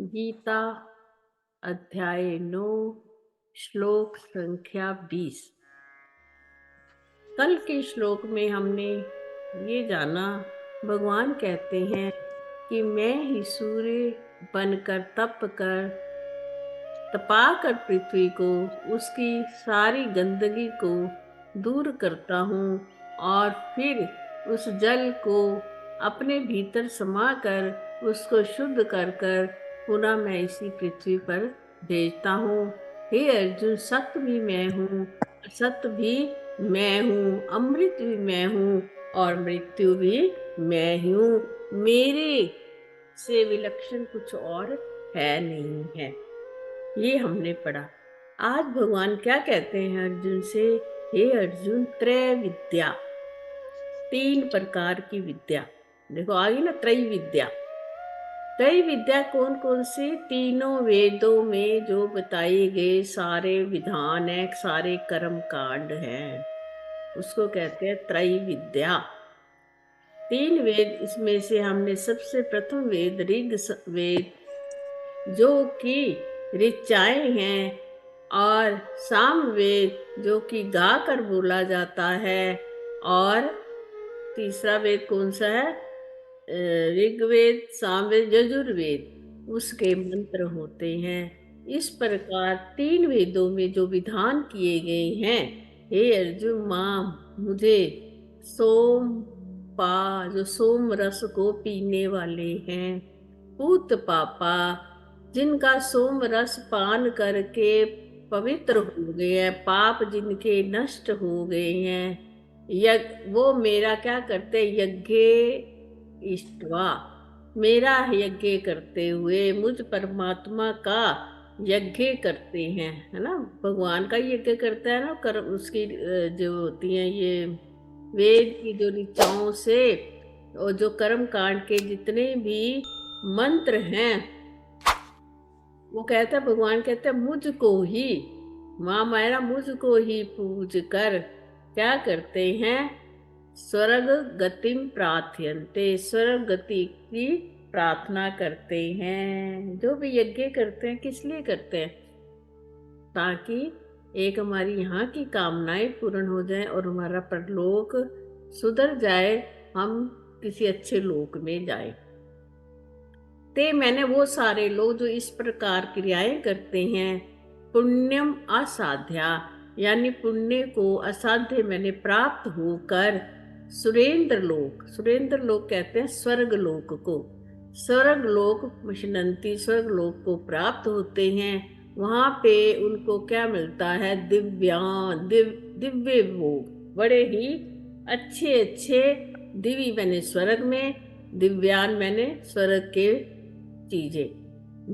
गीता अध्याय 9 श्लोक संख्या 20। कल के श्लोक में हमने ये जाना, भगवान कहते हैं कि मैं ही सूर्य बनकर तप कर तपा कर पृथ्वी को, उसकी सारी गंदगी को दूर करता हूँ और फिर उस जल को अपने भीतर समा कर उसको शुद्ध कर कर पुनः मैं इसी पृथ्वी पर भेजता हूँ। हे अर्जुन, सत्य भी मैं हूँ, असत्य भी मैं हूँ, अमृत भी मैं हूँ और मृत्यु भी मैं हूँ। मेरे से विलक्षण कुछ और है नहीं है। ये हमने पढ़ा। आज भगवान क्या कहते हैं अर्जुन से? हे अर्जुन, त्रय विद्या, 3 प्रकार की विद्या। देखो आगे ना, त्रय विद्या। त्रय विद्या कौन कौन सी? तीनों वेदों में जो बताए गए सारे विधान है, सारे कर्म कांड हैं, उसको कहते हैं त्रय विद्या। 3 वेद, इसमें से हमने सबसे प्रथम वेद ऋग वेद, जो कि ऋचाएं हैं, और सामवेद जो कि गा कर बोला जाता है, और तीसरा वेद कौन सा है? ऋग्वेद, सामवेद, यजुर्वेद, उसके मंत्र होते हैं। इस प्रकार 3 वेदों में जो विधान किए गए हैं, हे अर्जुन, मां मुझे सोम पा, जो सोम रस को पीने वाले हैं, पूत पापा, जिनका सोम रस पान करके पवित्र हो गए हैं, पाप जिनके नष्ट हो गए हैं, वो मेरा क्या करते? यज्ञ इष्टवा, मेरा यज्ञ करते हुए मुझ परमात्मा का यज्ञ करते हैं, है ना। भगवान का यज्ञ करता है ना, कर्म उसकी जो होती हैं ये वेद की जो ऋचाओं से, और जो कर्म कांड के जितने भी मंत्र हैं, वो कहता है, भगवान कहते हैं मुझको ही, माँ मायरा मुझको ही पूज कर क्या करते हैं? स्वर्ग गतिम प्रार्थयन्ते, स्वर्ग गति की प्रार्थना करते हैं। जो भी यज्ञ करते हैं किस लिए करते हैं? ताकि एक हमारी यहाँ की कामनाएं पूर्ण हो जाए और हमारा परलोक सुधर जाए, हम किसी अच्छे लोक में जाए। ते मैंने वो सारे लोग जो इस प्रकार क्रियाएं करते हैं, पुण्यम असाध्या, यानी पुण्य को असाध्य मैंने प्राप्त होकर सुरेंद्र लोक, सुरेंद्र लोक कहते हैं स्वर्ग लोक को, स्वर्ग लोक मशनंती, स्वर्ग लोक को प्राप्त होते हैं। वहां पे उनको क्या मिलता है? दिव्य भोग, बड़े ही अच्छे अच्छे। दिव्य मैंने स्वर्ग में, दिव्यान मैंने स्वर्ग के चीजें,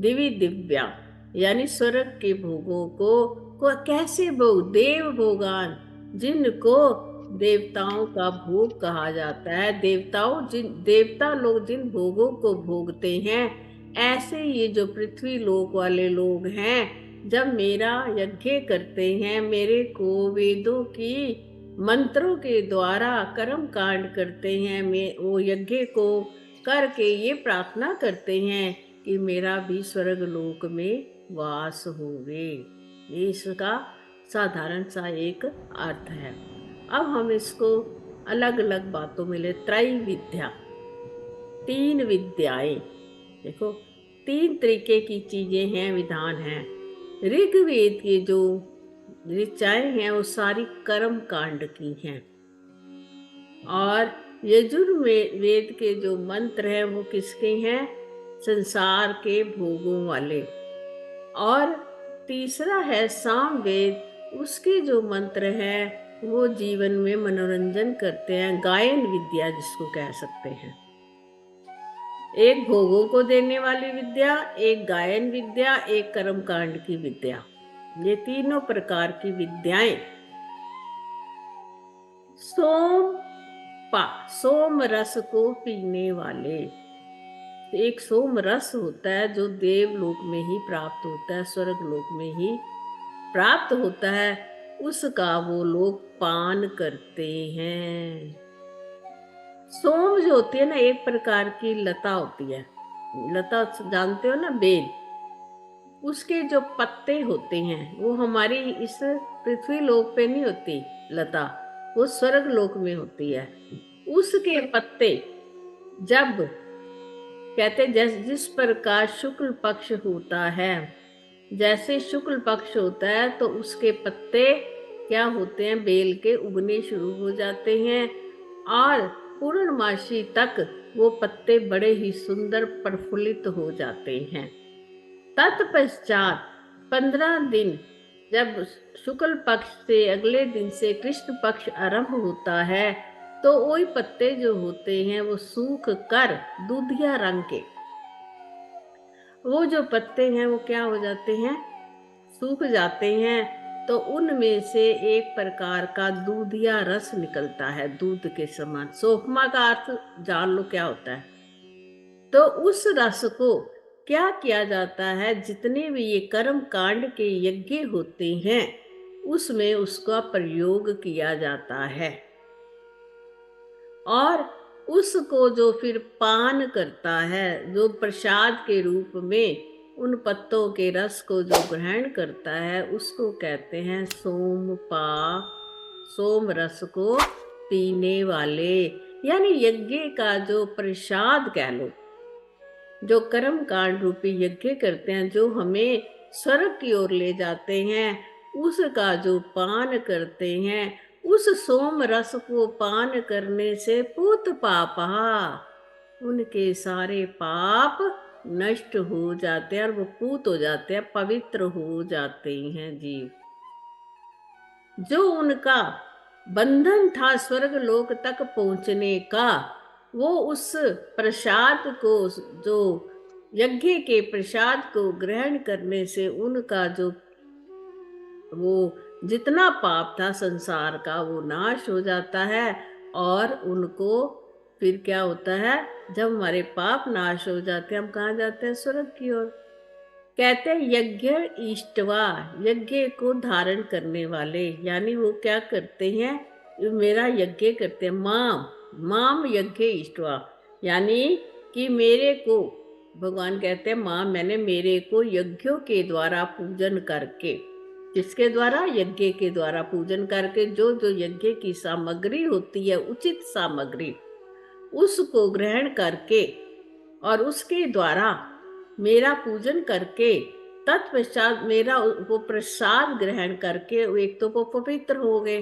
दिव्य दिव्या यानी स्वर्ग के भोगों को कैसे भोग? देव भोगान, जिनको देवताओं का भोग कहा जाता है। देवता लोग जिन भोगों को भोगते हैं, ऐसे ये जो पृथ्वी लोक वाले लोग हैं, जब मेरा यज्ञ करते हैं, मेरे को वेदों की मंत्रों के द्वारा कर्म कांड करते हैं, वो यज्ञ को करके ये प्रार्थना करते हैं कि मेरा भी स्वर्ग लोक में वास होवे। ये इसका साधारण सा एक अर्थ है। अब हम इसको अलग अलग बातों में ले। त्रय विद्या, 3 विद्याएं। देखो 3 तरीके की चीजें हैं, विधान हैं। ऋग्वेद के जो ऋचाएं हैं वो सारी कर्म कांड की हैं, और यजुर्वेद के जो मंत्र हैं वो किसके हैं? संसार के भोगों वाले। और तीसरा है सामवेद, उसके जो मंत्र हैं वो जीवन में मनोरंजन करते हैं, गायन विद्या जिसको कह सकते हैं। एक भोगों को देने वाली विद्या, एक गायन विद्या, एक कर्मकांड की विद्या। ये तीनों प्रकार की विद्याएं सोम रस को पीने वाले। एक सोम रस होता है जो देवलोक में ही प्राप्त होता है, स्वर्ग लोक में ही प्राप्त होता है, उसका वो लोग पान करते हैं। सोम जो होती है ना, एक प्रकार की लता होती है। लता जानते हो ना, बेल। उसके जो पत्ते होते हैं वो हमारी इस पृथ्वी लोक पे नहीं होती लता, वो स्वर्ग लोक में होती है। उसके पत्ते जब कहते जिस प्रकार शुक्ल पक्ष होता है, जैसे शुक्ल पक्ष होता है तो उसके पत्ते क्या होते हैं, बेल के उगने शुरू हो जाते हैं और पूर्णमासी तक वो पत्ते बड़े ही सुंदर प्रफुल्लित हो जाते हैं। तत्पश्चात 15 दिन जब शुक्ल पक्ष से अगले दिन से कृष्ण पक्ष आरंभ होता है तो वही पत्ते जो होते हैं वो सूख कर दूधिया रंग के, वो जो पत्ते हैं वो क्या हो जाते हैं, सूख जाते हैं। तो उनमें से एक प्रकार का दूधिया रस निकलता है, दूध के समान। सोखमा का अर्थ जान लो क्या होता है। तो उस रस को क्या किया जाता है, जितने भी ये कर्म कांड के यज्ञ होते हैं उसमें उसका प्रयोग किया जाता है। और उसको जो फिर पान करता है, जो प्रसाद के रूप में उन पत्तों के रस को जो ग्रहण करता है, उसको कहते हैं सोमपा। सोम रस को पीने वाले, यानी यज्ञ का जो प्रसाद कह लो, जो कर्म कांड रूपी यज्ञ करते हैं, जो हमें स्वर्ग की ओर ले जाते हैं, उसका जो पान करते हैं, उस सोम रस को पान करने से पूत पापा, उनके सारे पाप नष्ट हो जाते हैं और वो पूत हो जाते हैं, पवित्र हो जाते हैं जीव। जो उनका बंधन था स्वर्ग लोक तक पहुंचने का, वो उस प्रसाद को, जो यज्ञ के प्रसाद को ग्रहण करने से उनका जो वो जितना पाप था संसार का वो नाश हो जाता है। और उनको फिर क्या होता है, जब हमारे पाप नाश हो जाते हैं हम कहाँ जाते हैं, स्वर्ग की ओर। कहते हैं यज्ञ इष्टवा, यज्ञ को धारण करने वाले, यानी वो क्या करते हैं, मेरा यज्ञ करते हैं। माम माम यज्ञ इष्टवा, यानी कि मेरे को, भगवान कहते हैं माँ मैंने मेरे को यज्ञों के द्वारा पूजन करके, किसके द्वारा, यज्ञ के द्वारा पूजन करके, जो जो यज्ञ की सामग्री होती है, उचित सामग्री, उसको ग्रहण करके और उसके द्वारा मेरा पूजन करके, तत्पश्चात मेरा वो प्रसाद ग्रहण करके एक तो वो पवित्र हो गए।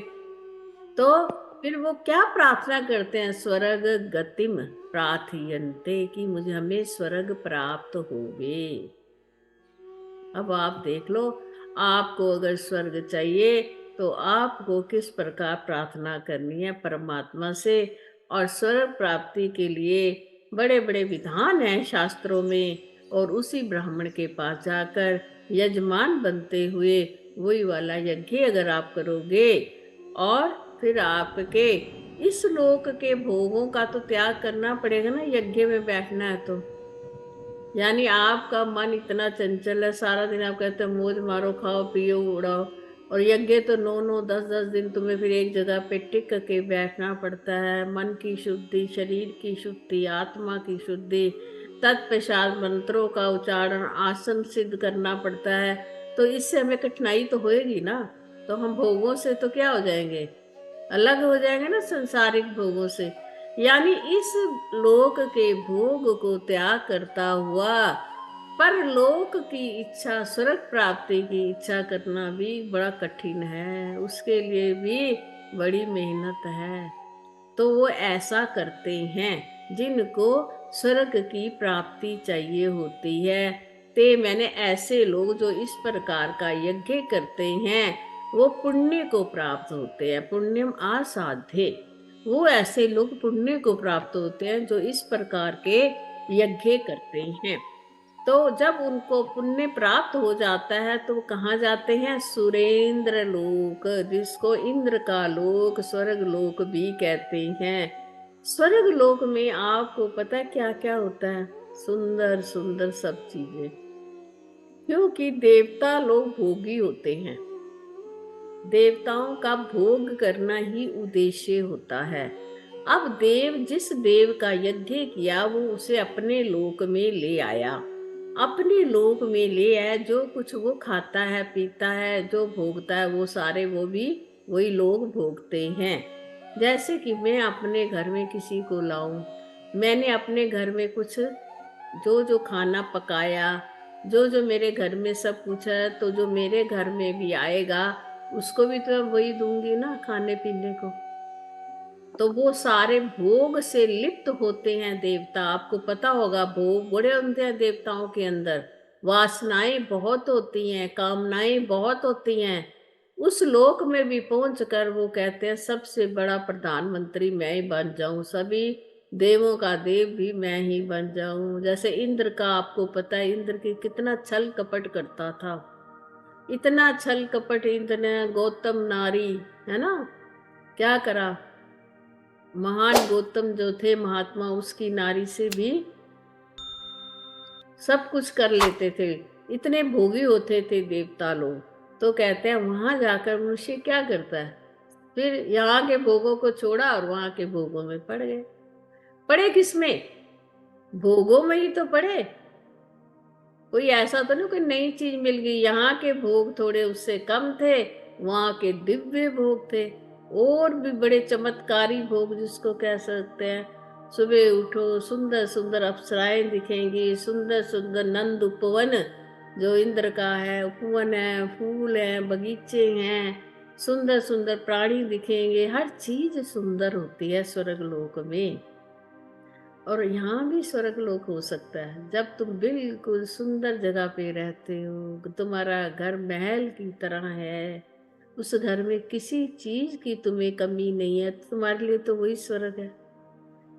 तो फिर वो क्या प्रार्थना करते हैं, स्वर्ग गतिम प्रार्थयन्ते, कि मुझे हमें स्वर्ग प्राप्त होवे। अब आप देख लो, आपको अगर स्वर्ग चाहिए तो आपको किस प्रकार प्रार्थना करनी है परमात्मा से। और स्वर्ग प्राप्ति के लिए बड़े बड़े विधान हैं शास्त्रों में, और उसी ब्राह्मण के पास जाकर यजमान बनते हुए वही वाला यज्ञ अगर आप करोगे, और फिर आपके इस लोक के भोगों का तो त्याग करना पड़ेगा ना, यज्ञ में बैठना है तो। यानी आपका मन इतना चंचल है, सारा दिन आप कहते हैं मौज मारो, खाओ पियो उड़ाओ, और यज्ञ तो 9-9 10-10 दिन तुम्हें फिर एक जगह पे टिक के बैठना पड़ता है। मन की शुद्धि, शरीर की शुद्धि, आत्मा की शुद्धि, तत्पश्चात मंत्रों का उच्चारण, आसन सिद्ध करना पड़ता है। तो इससे हमें कठिनाई तो होएगी ना, तो हम भोगों से तो क्या हो जाएंगे, अलग हो जाएंगे ना संसारिक भोगों से। यानी इस लोक के भोग को त्याग करता हुआ परलोक की इच्छा, स्वर्ग प्राप्ति की इच्छा करना भी बड़ा कठिन है, उसके लिए भी बड़ी मेहनत है। तो वो ऐसा करते हैं जिनको स्वर्ग की प्राप्ति चाहिए होती है। ते मैंने ऐसे लोग जो इस प्रकार का यज्ञ करते हैं वो पुण्य को प्राप्त होते हैं। पुण्यम आसाध्य, वो ऐसे लोग पुण्य को प्राप्त होते हैं जो इस प्रकार के यज्ञ करते हैं। तो जब उनको पुण्य प्राप्त हो जाता है तो वो कहाँ जाते हैं, सुरेंद्र लोक, जिसको इंद्र का लोक, स्वर्ग लोक भी कहते हैं। स्वर्ग लोक में आपको पता है क्या क्या होता है, सुंदर सुंदर सब चीजें, क्योंकि देवता लोग भोगी होते हैं। देवताओं का भोग करना ही उद्देश्य होता है। अब देव जिस देव का यज्ञ किया वो उसे अपने लोक में ले आया। अपने लोक में ले आए। जो कुछ वो खाता है, पीता है, जो भोगता है, वो सारे वो भी वही लोग भोगते हैं। जैसे कि मैं अपने घर में किसी को लाऊं, मैंने अपने घर में कुछ जो जो खाना पकाया, जो जो मेरे घर में सब कुछ है, तो जो मेरे घर में भी आएगा उसको भी तो मैं वही दूंगी ना खाने पीने को। तो वो सारे भोग से लिप्त होते हैं देवता। आपको पता होगा भोग बड़े होते हैं देवताओं के अंदर, वासनाएं बहुत होती हैं, कामनाएं बहुत होती हैं। उस लोक में भी पहुंच कर वो कहते हैं सबसे बड़ा प्रधानमंत्री मैं ही बन जाऊं, सभी देवों का देव भी मैं ही बन जाऊं। जैसे इंद्र का आपको पता है, इंद्र की कितना छल कपट करता था। इतना छल कपट इंद्र ने गौतम नारी, है ना, क्या करा। महान गौतम जो थे महात्मा, उसकी नारी से भी सब कुछ कर लेते थे। इतने भोगी होते थे देवता लोग। तो कहते हैं वहां जाकर मनुष्य क्या करता है, फिर यहाँ के भोगों को छोड़ा और वहां के भोगों में पड़ गए। पड़े किसमें? भोगों में ही तो पड़े। कोई ऐसा तो नहीं कोई नई चीज मिल गई। यहाँ के भोग थोड़े उससे कम थे, वहां के दिव्य भोग थे और भी बड़े चमत्कारी भोग जिसको कह सकते हैं। सुबह उठो, सुंदर सुंदर अप्सराएं दिखेंगी, सुंदर सुंदर नंद उपवन जो इंद्र का है, उपवन है, फूल है, बगीचे हैं, सुंदर सुंदर प्राणी दिखेंगे। हर चीज सुंदर होती है स्वर्ग लोक में। और यहाँ भी स्वर्ग लोक हो सकता है जब तुम बिल्कुल सुंदर जगह पे रहते हो, तुम्हारा घर महल की तरह है, उस घर में किसी चीज की तुम्हें कमी नहीं है, तो तुम्हारे लिए तो वही स्वर्ग है।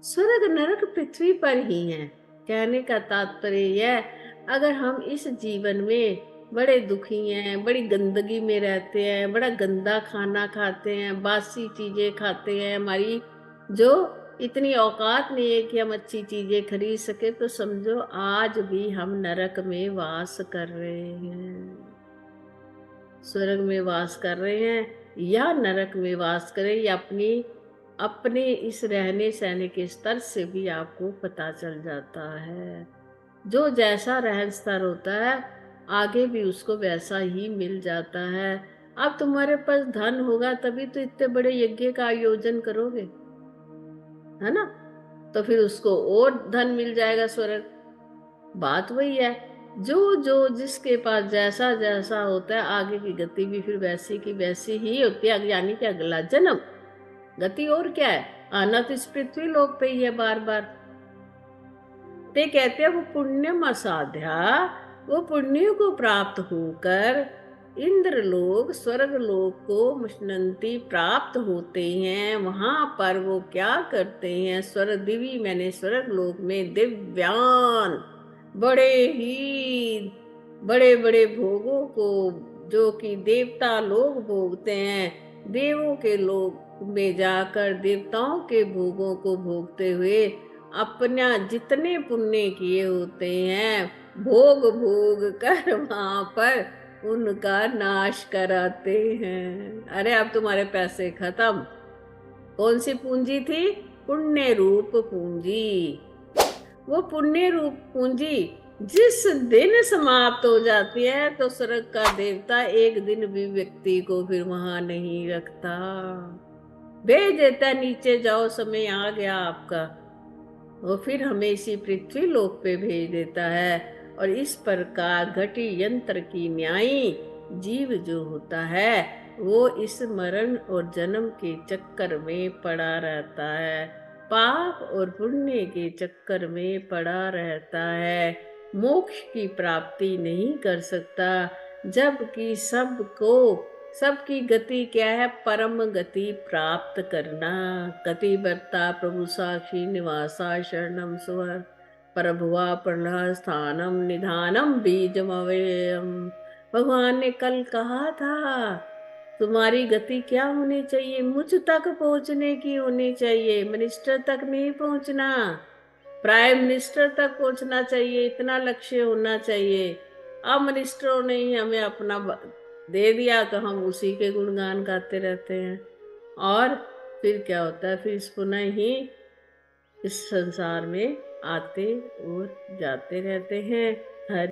स्वर्ग नरक पृथ्वी पर ही है। कहने का तात्पर्य यह, अगर हम इस जीवन में बड़े दुखी हैं, बड़ी गंदगी में रहते हैं, बड़ा गंदा खाना खाते हैं, बासी चीजें खाते हैं, हमारी जो इतनी औकात नहीं है कि हम अच्छी चीजें खरीद सके, तो समझो आज भी हम नरक में वास कर रहे हैं। स्वर्ग में वास कर रहे हैं या नरक में वास करें, या अपनी अपने इस रहने सहने के स्तर से भी आपको पता चल जाता है। जो जैसा रहन स्तर होता है आगे भी उसको वैसा ही मिल जाता है। अब तुम्हारे पास धन होगा तभी तो इतने बड़े यज्ञ का आयोजन करोगे, है ना, तो फिर उसको और धन मिल जाएगा स्वर्ग। बात वही है, जो जो जिसके पास जैसा जैसा होता है आगे की गति भी फिर वैसी की वैसी ही होती है, यानी कि अगला जन्म। गति और क्या है, आना तो इस पृथ्वी लोक पे ही है बार बार। ते कहते हैं वो पुण्यम असाध्या, वो पुण्य को प्राप्त होकर इंद्र लोक स्वर्ग लोक को मुष्णंती प्राप्त होते हैं। वहां पर वो क्या करते हैं, स्वर्ग दिवी मैंने स्वर्ग लोक में दिव्यान बड़े ही बड़े बड़े भोगों को, जो कि देवता लोग भोगते हैं, देवों के लोक में जाकर देवताओं के भोगों को भोगते हुए अपना जितने पुण्य किए होते हैं भोग भोग कर वहां पर उनका नाश कराते हैं। अरे अब तुम्हारे पैसे खत्म। कौन सी पूंजी थी? पुण्य रूप पूंजी। वो पुण्य रूप पूंजी जिस दिन समाप्त हो जाती है तो स्वर्ग का देवता एक दिन भी व्यक्ति को फिर वहां नहीं रखता, भेज देता नीचे, जाओ समय आ गया आपका। वो फिर हमें इसी पृथ्वी लोक पे भेज देता है। और इस प्रकार घटी यंत्र की न्यायी जीव जो होता है वो इस मरण और जन्म के चक्कर में पड़ा रहता है, पाप और पुण्य के चक्कर में पड़ा रहता है, मोक्ष की प्राप्ति नहीं कर सकता। जबकि सबको सबकी गति क्या है, परम गति प्राप्त करना। गति बर्ता प्रभु साक्षी निवासा शरणम सुवर, प्रभुआ प्रलय स्थानम निधानम बीजम अव्ययम। भगवान ने कल कहा था तुम्हारी गति क्या होनी चाहिए, मुझ तक पहुंचने की होनी चाहिए, मिनिस्टर तक नहीं पहुंचना, प्राइम मिनिस्टर तक पहुंचना चाहिए, इतना लक्ष्य होना चाहिए। अब मिनिस्टरों ने ही हमें अपना दे दिया तो हम उसी के गुणगान गाते रहते हैं। और फिर क्या होता है, फिर इस पुनः ही इस संसार में आते और जाते रहते हैं। हर